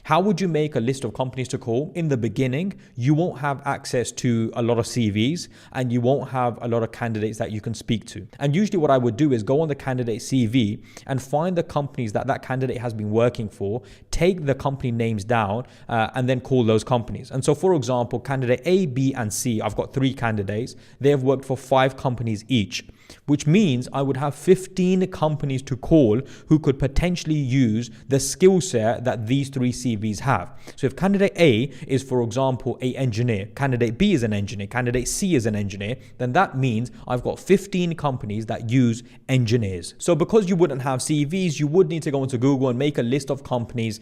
How would you make a list of companies to call? In the beginning, you won't have access to a lot of CVs and you won't have a lot of candidates that you can speak to. And usually what I would do is go on the candidate CV and find the companies that that candidate has been working for, take the company names down, and then call those companies. And so, for example, candidate A, B, and C, I've got 3 candidates. They have worked for 5 companies each, which means I would have 15 companies to call who could potentially use the skill set that these 3 CVs have. So if candidate A is, for example, an engineer, candidate B is an engineer, candidate C is an engineer, then that means I've got 15 companies that use engineers. So because you wouldn't have CVs, you would need to go into Google and make a list of companies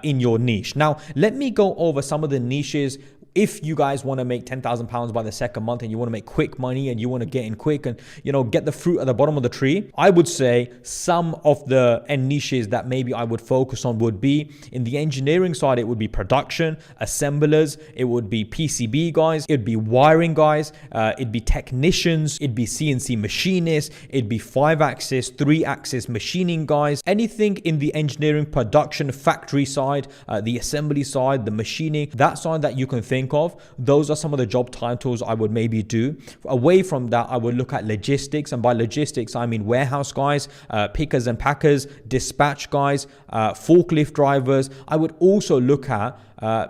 in your niche. Now, let me go over some of the niches. If you guys want to make £10,000 by the second month and you want to make quick money and you want to get in quick and, get the fruit at the bottom of the tree, I would say some of the niches that maybe I would focus on would be in the engineering side. It would be production, assemblers, it would be PCB guys, it'd be wiring guys, it'd be technicians, it'd be CNC machinists, it'd be 5-axis, 3-axis machining guys, anything in the engineering production factory side, the assembly side, the machining, that side that you can think of. Those are some of the job titles I would maybe do. Away from that, I would look at logistics, and by logistics I mean warehouse guys, pickers and packers, dispatch guys, forklift drivers. I would also look at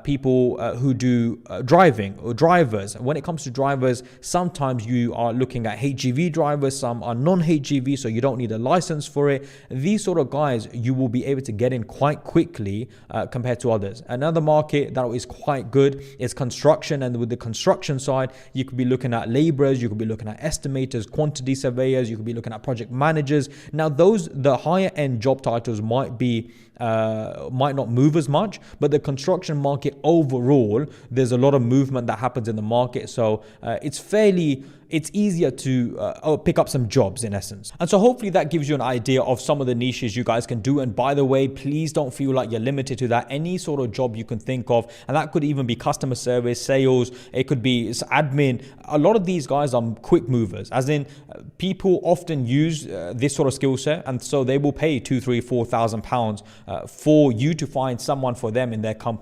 people who do driving or drivers. When it comes to drivers, sometimes you are looking at HGV drivers, some are non-HGV, so you don't need a license for it. These sort of guys you will be able to get in quite quickly compared to others. Another market that is quite good is construction, and with the construction side, you could be looking at laborers, you could be looking at estimators, quantity surveyors, you could be looking at project managers. Now the higher end job titles might not move as much, but the construction market overall, there's a lot of movement that happens in the market, so it's easier to pick up some jobs in essence. And so hopefully that gives you an idea of some of the niches you guys can do. And by the way, please don't feel like you're limited to that. Any sort of job you can think of, and that could even be customer service, sales, it could be admin. A lot of these guys are quick movers, as in people often use this sort of skill set, and so they will pay £2,000, £3,000, £4,000 for you to find someone for them in their company.